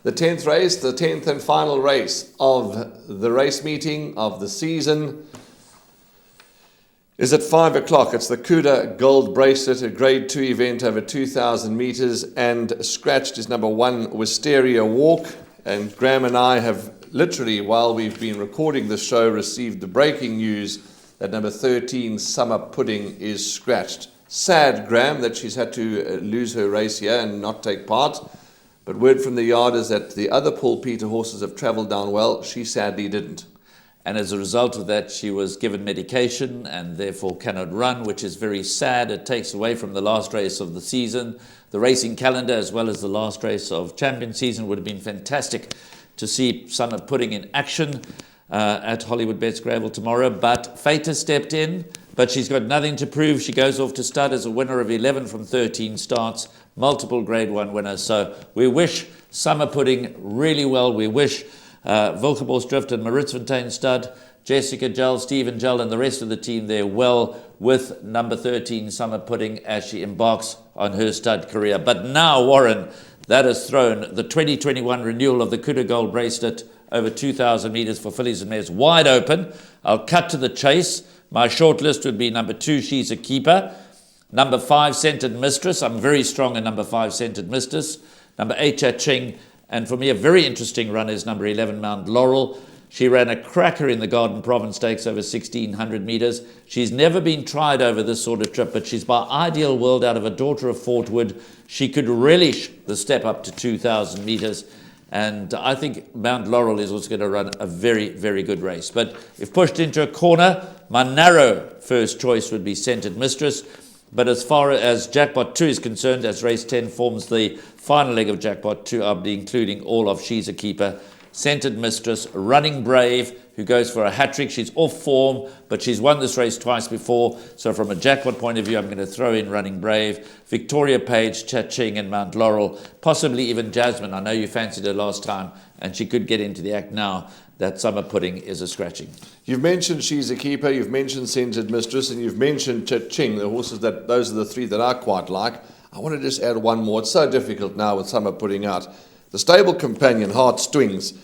The 10th race, the 10th and final race of the race meeting of the season, is at 5 o'clock. It's the Cuda Gold Bracelet, a Grade 2 event over 2,000 meters, and scratched is number 1, Wisteria Walk. And Graham and I have literally, while we've been recording the show, received the breaking news that number 13, Summer Pudding, is scratched. Sad, Graham, that she's had to lose her race here and not take part. But word from the yard is that the other Paul Peter horses have travelled down well. She sadly didn't. And as a result of that, she was given medication and therefore cannot run, which is very sad. It takes away from the last race of the season. The racing calendar, as well as the last race of champion season, would have been fantastic to see Summer Pudding in action at Hollywood Bets Gravel tomorrow. But fate has stepped in, but she's got nothing to prove. She goes off to stud as a winner of 11 from 13 starts, multiple Grade 1 winners. So we wish Summer Pudding really well. We wish Wilgeborgsdrift and Maritzfontein stud, Jessica Jell, Stephen Jell and the rest of the team there well with number 13 Summer Pudding as she embarks on her stud career. But now, Warren, that has thrown the 2021 renewal of the Cuda Gold Bracelet over 2,000 meters for fillies and mares wide open. I'll cut to the chase. My short list would be number 2, She's a Keeper. Number 5, Scented Mistress. I'm very strong in number 5, Scented Mistress. Number 8, Cha-Ching. And for me, a very interesting run is number 11, Mount Laurel. She ran a cracker in the Garden Province Stakes over 1,600 meters. She's never been tried over this sort of trip, but she's by ideal world out of a daughter of Fort Wood. She could relish the step up to 2,000 meters. And I think Mount Laurel is also going to run a very, very good race. But if pushed into a corner, my narrow first choice would be Scented Mistress. But as far as Jackpot 2 is concerned, as race 10 forms the final leg of Jackpot 2, I'll be including all of She's a Keeper, Scented Mistress, Running Brave, who goes for a hat-trick. She's off form, but she's won this race twice before. So from a jackpot point of view, I'm going to throw in Running Brave, Victoria Page, Cha-Ching and Mount Laurel, possibly even Jasmine. I know you fancied her last time, and she could get into the act now. That Summer Pudding is a scratching. You've mentioned She's a Keeper, you've mentioned Scented Mistress, and you've mentioned Cha-Ching, the horses those are the 3 that I quite like. I want to just add one more. It's so difficult now with Summer Pudding out. The stable companion, Heart Stwings,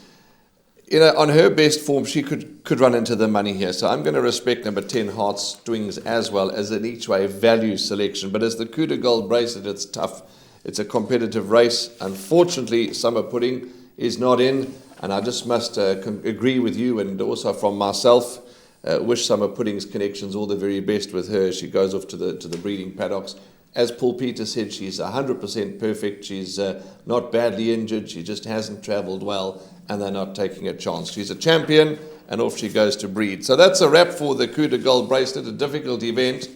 on her best form, she could run into the money here. So I'm going to respect number 10, Heart Stwings, as well as an each way value selection. But as the Cuda Gold Bracelet, it's tough. It's a competitive race. Unfortunately, Summer Pudding is not in. And I just must agree with you, and also from myself, wish Summer Pudding's connections all the very best with her. She goes off to the breeding paddocks. As Paul Peter said, she's 100% perfect. She's not badly injured. She just hasn't travelled well, and they're not taking a chance. She's a champion, and off she goes to breed. So that's a wrap for the Cuda Gold Bracelet, a difficult event.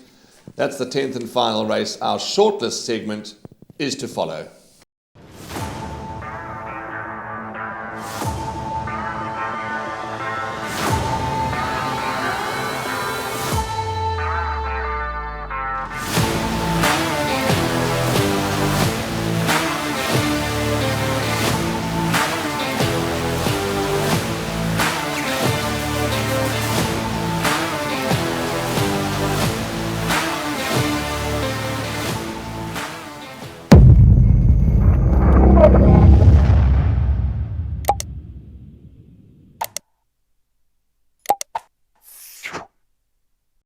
That's the 10th and final race. Our shortlist segment is to follow.